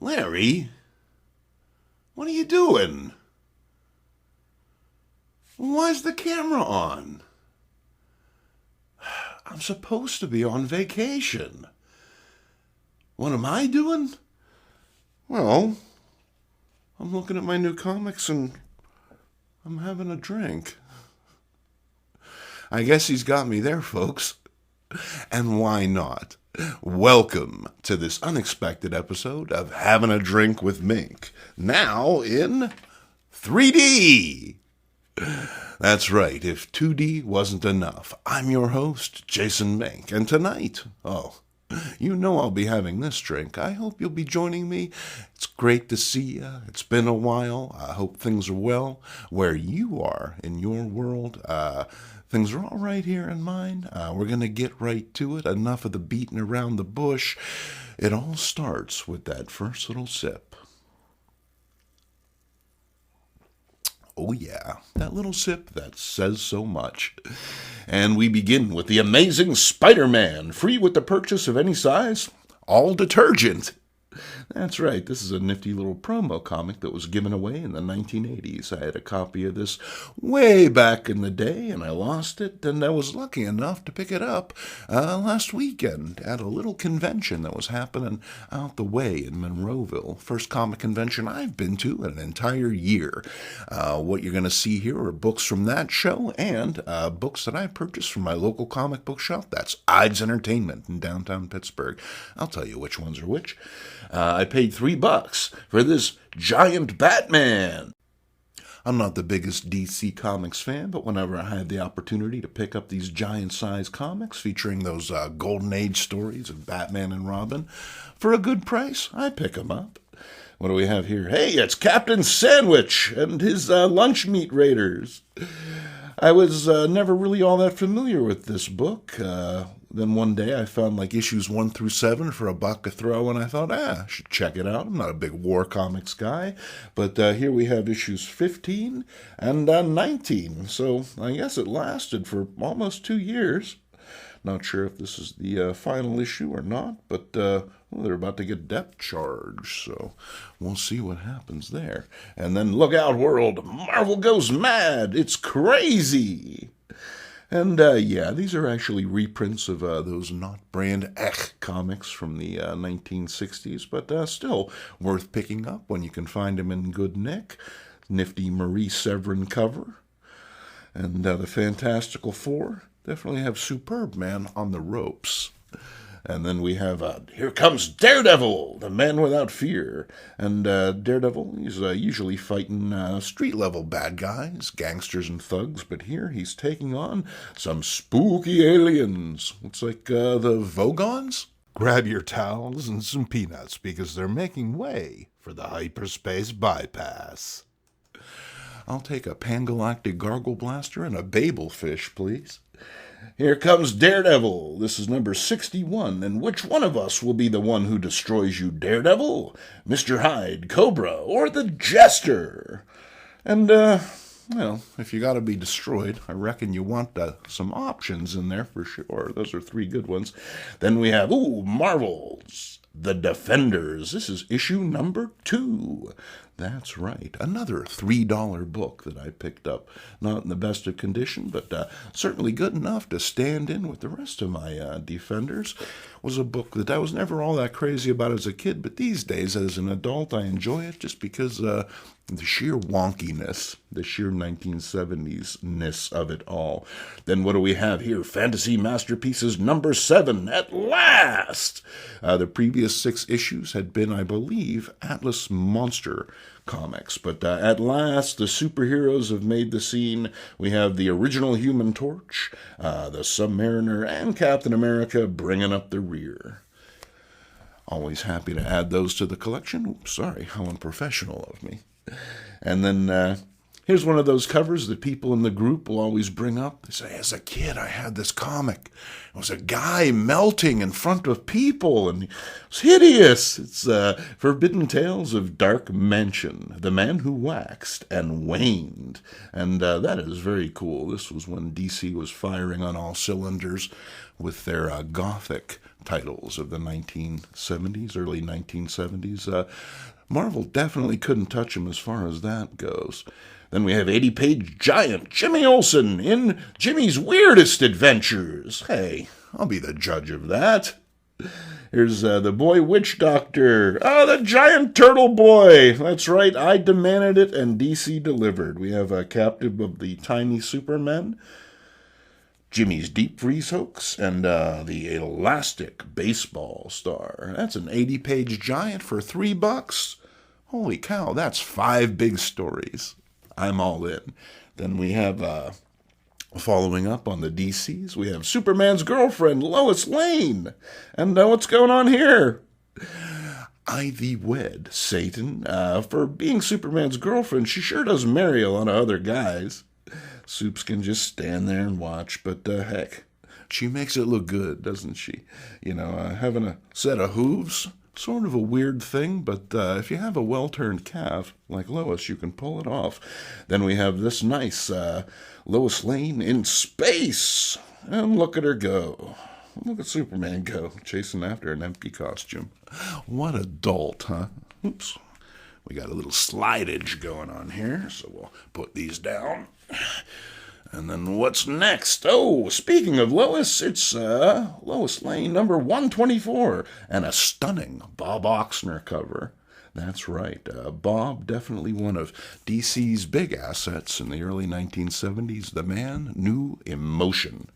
Larry, what are you doing? Why's the camera on? I'm supposed to be on vacation. What am I doing? Well, I'm looking at my new comics and I'm having a drink. I guess he's got me there, folks. And why not? Welcome to this unexpected episode of Having a Drink with Mink. Now in 3D. That's right, if 2D wasn't enough, I'm your host, Jason Mink, and tonight, you know I'll be having this drink. I hope you'll be joining me. It's great to see you. It's been a while. I hope things are well where you are in your world. Things are all right here in mine. We're going to get right to it. Enough of the beating around the bush. It all starts with that first little sip. Oh yeah, that little sip that says so much. And we begin with the amazing Spider-Man, free with the purchase of any size, all detergent. That's right, this is a nifty little promo comic that was given away in the 1980s. I had a copy of this way back in the day, and I lost it, and I was lucky enough to pick it up last weekend at a little convention that was happening out the way in Monroeville. First comic convention I've been to in an entire year. What you're going to see here are books from that show and books that I purchased from my local comic book shop. That's Ides Entertainment in downtown Pittsburgh. I'll tell you which ones are which. I paid $3 for this giant Batman. I'm not the biggest DC Comics fan, but whenever I had the opportunity to pick up these giant-sized comics featuring those Golden Age stories of Batman and Robin for a good price, I pick them up. What do we have here? Hey, it's Captain Sandwich and his lunch meat raiders. I was never really all that familiar with this book. Then one day I found like issues 1 through 7 for $1 a throw, and I thought, I should check it out. I'm not a big war comics guy, but here we have issues 15 and 19. So I guess it lasted for almost 2 years. Not sure if this is the final issue or not, but they're about to get depth charge, so we'll see what happens there. And then look out, world, Marvel goes mad. It's crazy. And, these are actually reprints of those Not Brand Ech comics from the 1960s, but still worth picking up when you can find them in good nick. Nifty Marie Severin cover. And the Fantastical Four definitely have Superb Man on the ropes. And then we have, here comes Daredevil, the man without fear. And Daredevil, he's usually fighting street-level bad guys, gangsters and thugs. But here he's taking on some spooky aliens. Looks like the Vogons? Grab your towels and some peanuts because they're making way for the hyperspace bypass. I'll take a Pangalactic Gargle Blaster and a Babel Fish, please. Here comes Daredevil. This is number 61. And which one of us will be the one who destroys you, Daredevil? Mr. Hyde, Cobra, or the Jester? And, if you gotta be destroyed, I reckon you want some options in there for sure. Those are 3 good ones. Then we have, Marvel's The Defenders. This is issue number 2. That's right, another $3 book that I picked up. Not in the best of condition, but certainly good enough to stand in with the rest of my Defenders. Was a book that I was never all that crazy about as a kid, but these days, as an adult, I enjoy it just because the sheer wonkiness, the sheer 1970s-ness of it all. Then what do we have here? Fantasy Masterpieces number 7, at last! The previous 6 issues had been, I believe, Atlas Monster comics. But at last, the superheroes have made the scene. We have the original Human Torch, the Submariner, and Captain America bringing up the rear. Always happy to add those to the collection. Oops, sorry, how unprofessional of me. And then Here's one of those covers that people in the group will always bring up. They say, as a kid, I had this comic. It was a guy melting in front of people, and it was hideous. It's Forbidden Tales of Dark Mansion, The Man Who Waxed and Waned. And that is very cool. This was when DC was firing on all cylinders with their gothic titles of the 1970s, early 1970s. Marvel definitely couldn't touch him as far as that goes. Then we have 80-page giant Jimmy Olsen in Jimmy's Weirdest Adventures. Hey, I'll be the judge of that. Here's the Boy Witch Doctor. Oh, the giant turtle boy. That's right, I demanded it and DC delivered. We have a Captive of the Tiny Supermen, Jimmy's Deep Freeze Hoax, and the Elastic Baseball Star. That's an 80-page giant for $3. Holy cow, that's 5 big stories. I'm all in. Then we have, following up on the DCs, we have Superman's girlfriend, Lois Lane. And what's going on here? Ivy wed Satan. For being Superman's girlfriend, she sure does marry a lot of other guys. Soups can just stand there and watch, but heck, she makes it look good, doesn't she? You know, having a set of hooves, sort of a weird thing, but if you have a well-turned calf, like Lois, you can pull it off. Then we have this nice Lois Lane in space. And look at her go. Look at Superman go, chasing after an empty costume. What a dolt, huh? Oops. We got a little slidage going on here, so we'll put these down. And then what's next? Oh, speaking of Lois, it's Lois Lane number 124, and a stunning Bob Oxner cover. That's right, Bob, definitely one of DC's big assets in the early 1970s. The man knew emotion.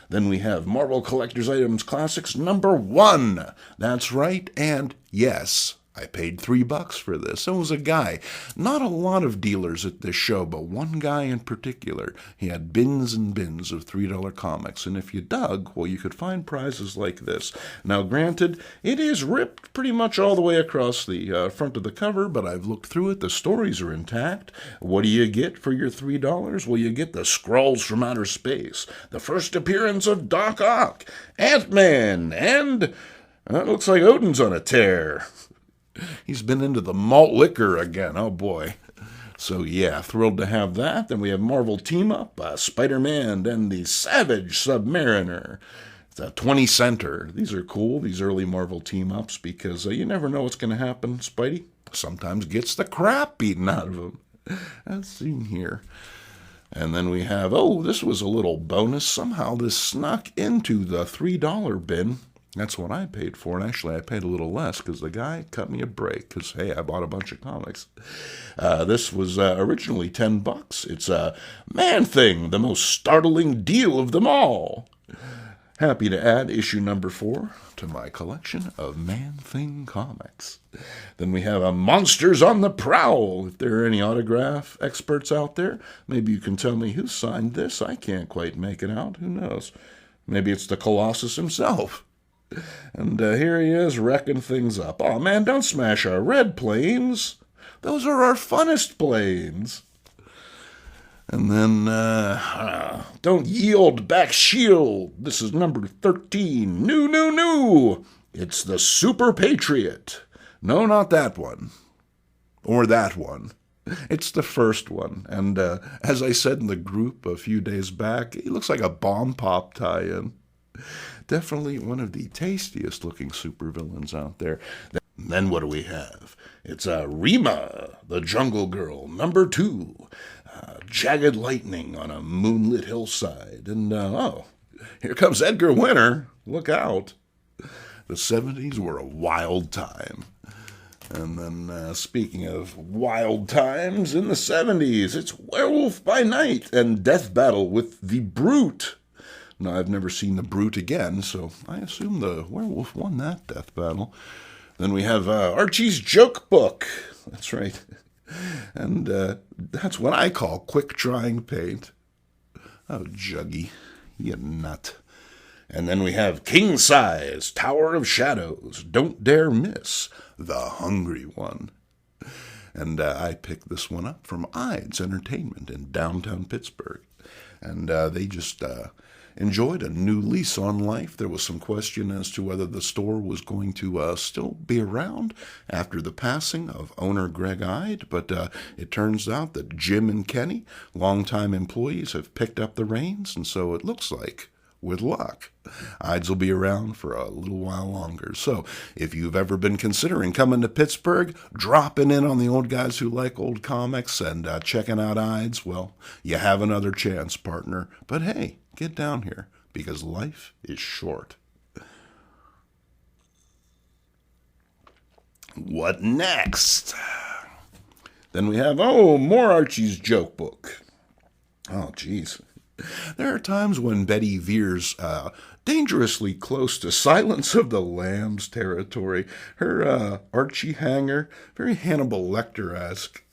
Then we have Marvel Collector's Items Classics number 1. That's right, and yes, I paid $3 for this. It was a guy. Not a lot of dealers at this show, but one guy in particular. He had bins and bins of $3 comics, and if you dug, well, you could find prizes like this. Now, granted, it is ripped pretty much all the way across the front of the cover, but I've looked through it. The stories are intact. What do you get for your $3? Well, you get the Skrulls from Outer Space, the first appearance of Doc Ock, Ant-Man, and it looks like Odin's on a tear. He's been into the malt liquor again. Oh, boy. So, yeah, thrilled to have that. Then we have Marvel Team-Up, Spider-Man, and the Savage Submariner. It's a 20-center. These are cool, these early Marvel Team-Ups, because you never know what's going to happen. Spidey sometimes gets the crap beaten out of him. As seen here. And then we have, oh, this was a little bonus. Somehow this snuck into the $3 bin. That's what I paid for, and actually I paid a little less because the guy cut me a break because, hey, I bought a bunch of comics. This was originally $10. It's a Man-Thing, the most startling deal of them all. Happy to add issue number 4 to my collection of Man-Thing comics. Then we have a Monsters on the Prowl. If there are any autograph experts out there, maybe you can tell me who signed this. I can't quite make it out. Who knows? Maybe it's the Colossus himself. And here he is wrecking things up. Oh, man, don't smash our red planes. Those are our funnest planes. And then, don't yield back shield. This is number 13. New. It's the Super Patriot. No, not that one. Or that one. It's the first one. And as I said in the group a few days back, he looks like a bomb pop tie-in. Definitely one of the tastiest looking supervillains out there. Then what do we have? It's Rima, the Jungle Girl, number 2. Jagged lightning on a moonlit hillside. And, here comes Edgar Winter. Look out. The 70s were a wild time. And then, speaking of wild times, in the 70s, it's Werewolf by Night and Death Battle with the Brute. Now, I've never seen the Brute again, so I assume the werewolf won that death battle. Then we have Archie's Joke Book. That's right. And that's what I call quick-drying paint. Oh, Juggy, you nut. And then we have King Size, Tower of Shadows, Don't Dare Miss, The Hungry One. And I picked this one up from Ides Entertainment in downtown Pittsburgh. And they just enjoyed a new lease on life. There was some question as to whether the store was going to still be around after the passing of owner Greg Ide, but it turns out that Jim and Kenny, longtime employees, have picked up the reins, and so it looks like, with luck, Ides will be around for a little while longer. So if you've ever been considering coming to Pittsburgh, dropping in on the old guys who like old comics, and checking out Ides, well, you have another chance, partner. But hey, get down here, because life is short. What next? Then we have, more Archie's joke book. Oh, geez. There are times when Betty veers dangerously close to Silence of the Lambs territory. Her Archie hanger, very Hannibal Lecter-esque.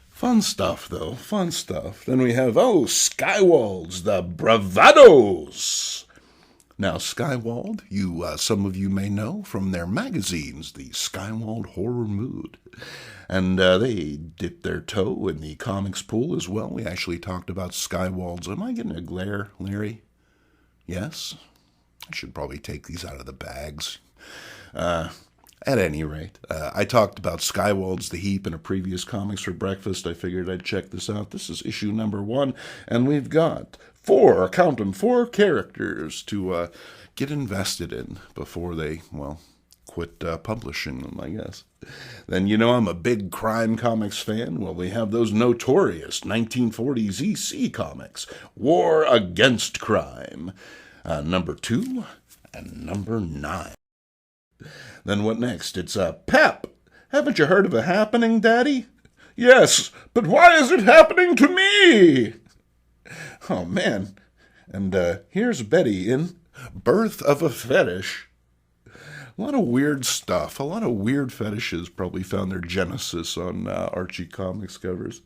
Fun stuff, though. Fun stuff. Then we have, Skywald's The Bravados. Now, Skywald, some of you may know from their magazines, the Skywald Horror Mood. And they dipped their toe in the comics pool as well. We actually talked about Skywald's. Am I getting a glare, Larry? Yes? I should probably take these out of the bags. At any rate, I talked about Skywald's The Heap in a previous Comics for Breakfast. I figured I'd check this out. This is issue number 1, and we've got 4 characters to get invested in before they, quit publishing them, I guess. Then, I'm a big crime comics fan. Well, we have those notorious 1940s EC comics, War Against Crime, number 2 and number 9. Then what next? It's Pep. Haven't you heard of a happening, Daddy? Yes, but why is it happening to me? Oh, man. And here's Betty in Birth of a Fetish. A lot of weird stuff. A lot of weird fetishes probably found their genesis on Archie Comics covers.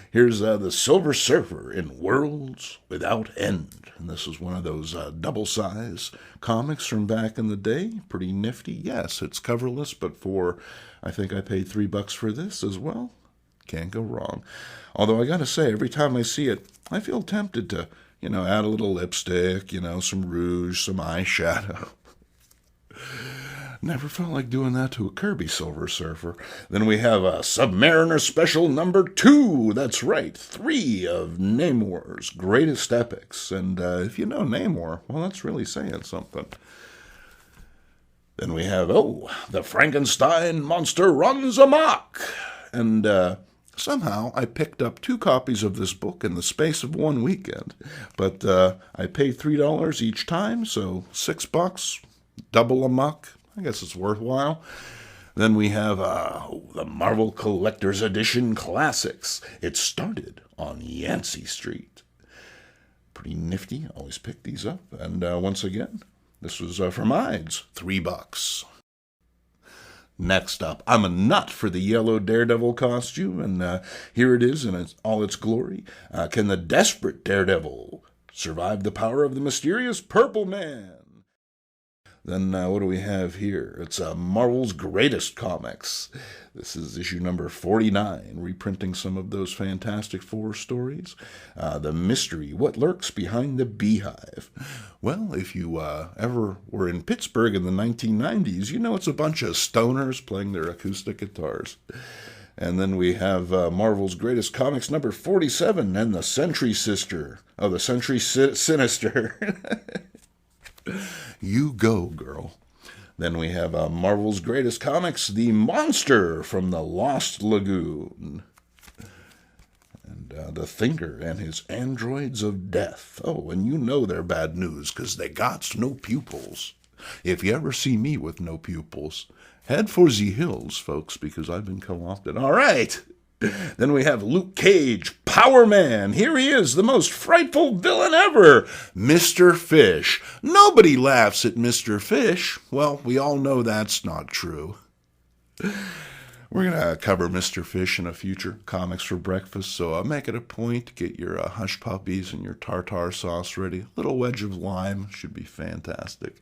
Here's The Silver Surfer in Worlds Without End. And this is one of those double-size comics from back in the day. Pretty nifty. Yes, it's coverless, but I think I paid $3 for this as well. Can't go wrong. Although I gotta say, every time I see it, I feel tempted to, add a little lipstick, some rouge, some eyeshadow. Never felt like doing that to a Kirby Silver Surfer. Then we have a Submariner Special number 2. That's right, 3 of Namor's greatest epics. And if you know Namor, well, that's really saying something. Then we have, The Frankenstein Monster Runs Amok. And somehow I picked up 2 copies of this book in the space of one weekend. But I paid $3 each time, so $6, double amok. I guess it's worthwhile. Then we have the Marvel Collector's Edition Classics. It started on Yancey Street. Pretty nifty. Always pick these up. And once again, this was from Ides, $3. Next up, I'm a nut for the yellow Daredevil costume, and here it is in all its glory. Can the desperate Daredevil survive the power of the mysterious Purple Man? Then what do we have here? It's Marvel's Greatest Comics. This is issue number 49, reprinting some of those Fantastic Four stories. The Mystery, What Lurks Behind the Beehive. Well, if you ever were in Pittsburgh in the 1990s, it's a bunch of stoners playing their acoustic guitars. And then we have Marvel's Greatest Comics number 47, and the Sentry Sister. Oh, the Sentry Sinister. You go, girl. Then we have Marvel's Greatest Comics, The Monster from the Lost Lagoon. And The Thinker and His Androids of Death. Oh, and they're bad news, because they got no pupils. If you ever see me with no pupils, head for the hills, folks, because I've been co-opted. All right. Then we have Luke Cage, Power Man. Here he is, the most frightful villain ever, Mr. Fish. Nobody laughs at Mr. Fish. Well, we all know that's not true. We're going to cover Mr. Fish in a future Comics for Breakfast, so make it a point to get your hush puppies and your tartar sauce ready. A little wedge of lime should be fantastic.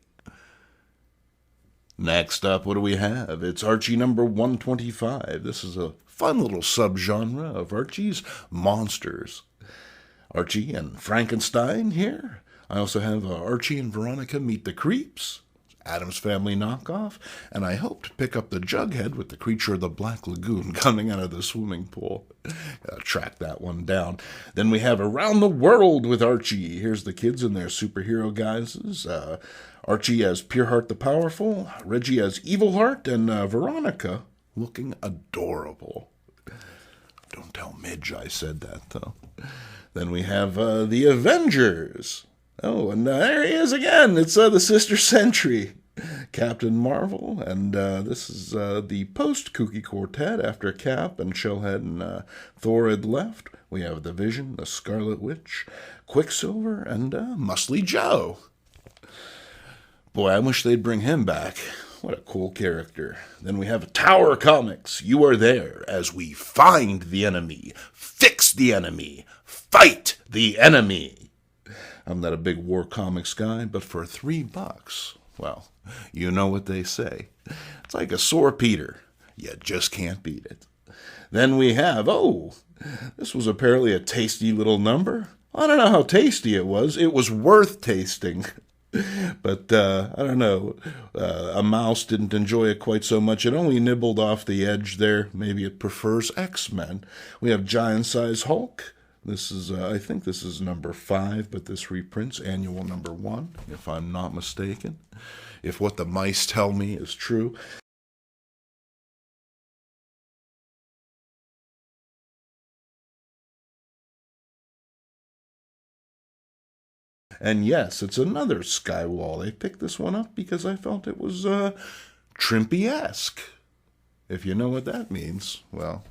Next up, what do we have? It's Archie number 125. This is a fun little subgenre of Archie's monsters. Archie and Frankenstein here. I also have Archie and Veronica Meet the Creeps, Addams Family knockoff, and I hope to pick up the Jughead with the creature of the Black Lagoon coming out of the swimming pool. Gotta track that one down. Then we have Around the World with Archie. Here's the kids in their superhero guises. Archie as Pureheart the Powerful, Reggie as Evilheart, and Veronica looking adorable. Don't tell Midge I said that, though. Then we have the Avengers. Oh, and there he is again. It's the Sister Sentry, Captain Marvel, and this is the post-Kooky Quartet after Cap and Shellhead and Thor had left. We have the Vision, the Scarlet Witch, Quicksilver, and Muscly Joe. Boy, I wish they'd bring him back. What a cool character. Then we have Tower Comics. You are there as we find the enemy, fix the enemy, fight the enemy. I'm not a big war comics guy, but for $3, well, you know what they say. It's like a sore Peter. You just can't beat it. Then we have, this was apparently a tasty little number. I don't know how tasty it was. It was worth tasting. But, I don't know, a mouse didn't enjoy it quite so much. It only nibbled off the edge there. Maybe it prefers X-Men. We have Giant Size Hulk. This is, I think this is number 5, but this reprints annual number 1, if I'm not mistaken. If what the mice tell me is true. And yes, it's another Skywall. I picked this one up because I felt it was Trimpy-esque. If you know what that means, well,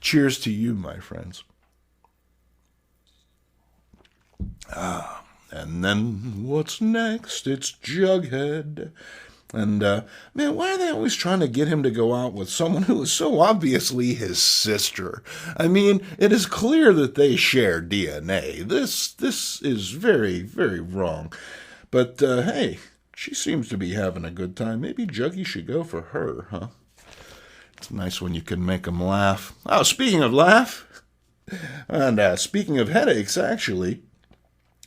cheers to you, my friends. And then what's next? It's Jughead. And, man, why are they always trying to get him to go out with someone who is so obviously his sister? I mean, it is clear that they share DNA. This is very, very wrong. But, hey, she seems to be having a good time. Maybe Juggy should go for her, huh? It's nice when you can make them laugh. Oh, speaking of laugh, and speaking of headaches, actually,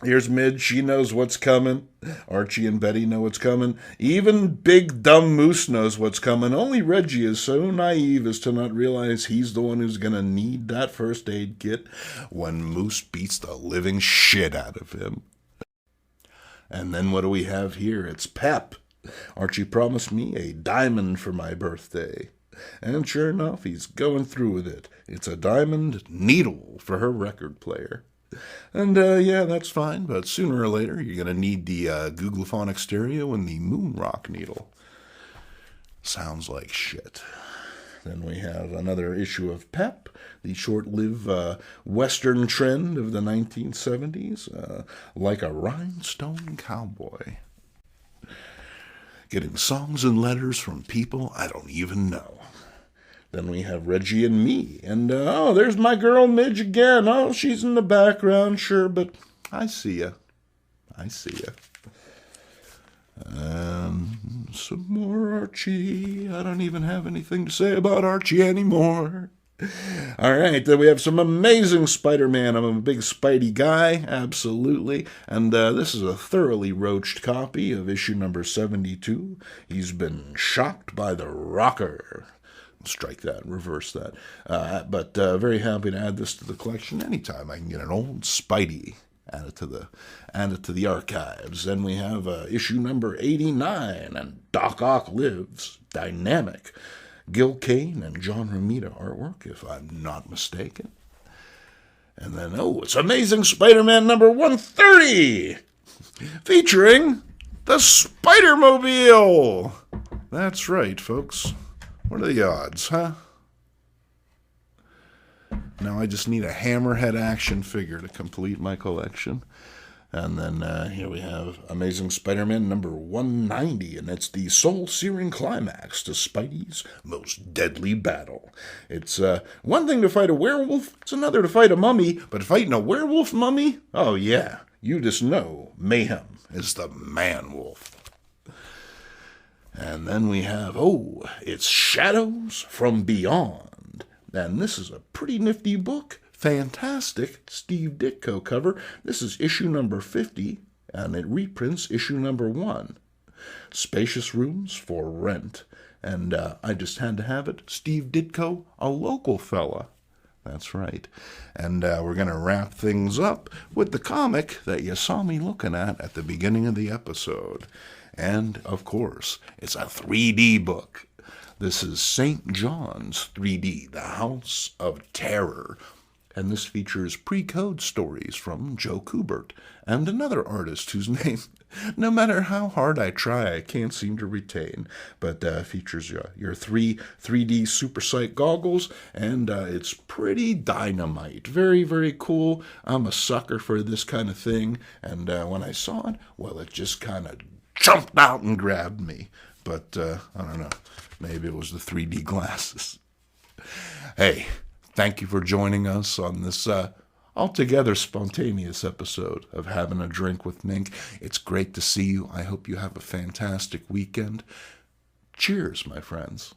here's Midge. She knows what's coming. Archie and Betty know what's coming. Even Big Dumb Moose knows what's coming. Only Reggie is so naive as to not realize he's the one who's going to need that first aid kit when Moose beats the living shit out of him. And then what do we have here? It's Pep. Archie promised me a diamond for my birthday. And sure enough, he's going through with it. It's a diamond needle for her record player. And, yeah, that's fine, but sooner or later you're going to need the Googlophonic stereo and the Moon Rock needle. Sounds like shit. Then we have another issue of Pep, the short-lived Western trend of the 1970s, like a Rhinestoned Cowboy. Getting songs and letters from people I don't even know. Then we have Reggie and me. And, there's my girl Midge again. Oh, she's in the background, sure, but I see ya. I see ya. Some more Archie. I don't even have anything to say about Archie anymore. All right, then we have some amazing Spider-Man. I'm a big Spidey guy, absolutely. And this is a thoroughly roached copy of issue number 72. He's been shocked by the rocker. Strike that, reverse that. But very happy to add this to the collection anytime I can get an old Spidey added to the archives. Then we have issue number 89, and Doc Ock Lives, dynamic. Gil Kane and John Romita artwork, if I'm not mistaken. And then, it's Amazing Spider-Man number 130, featuring the Spider-Mobile. That's right, folks. What are the odds, huh? Now I just need a Hammerhead action figure to complete my collection. And then here we have Amazing Spider-Man number 190, and it's the soul-searing climax to Spidey's most deadly battle. It's one thing to fight a werewolf, it's another to fight a mummy, but fighting a werewolf mummy? Oh yeah, you just know mayhem is the man-wolf. And And then we have, it's Shadows from Beyond. And this is a pretty nifty book. Fantastic Steve Ditko cover. This is issue number 50, and it reprints issue number 1. Spacious rooms for rent. And I just had to have it. Steve Ditko, a local fella. That's right. And we're going to wrap things up with the comic that you saw me looking at the beginning of the episode. And, of course, it's a 3D book. This is St. John's 3D, The House of Terror. And this features pre-code stories from Joe Kubert and another artist whose name, no matter how hard I try, I can't seem to retain. But features your 3D Super Sight goggles, and it's pretty dynamite. Very, very cool. I'm a sucker for this kind of thing. And when I saw it, well, it just kind of jumped out and grabbed me. But I don't know. Maybe it was the 3D glasses. Hey, thank you for joining us on this altogether spontaneous episode of Having a Drink with Mink. It's great to see you. I hope you have a fantastic weekend. Cheers, my friends.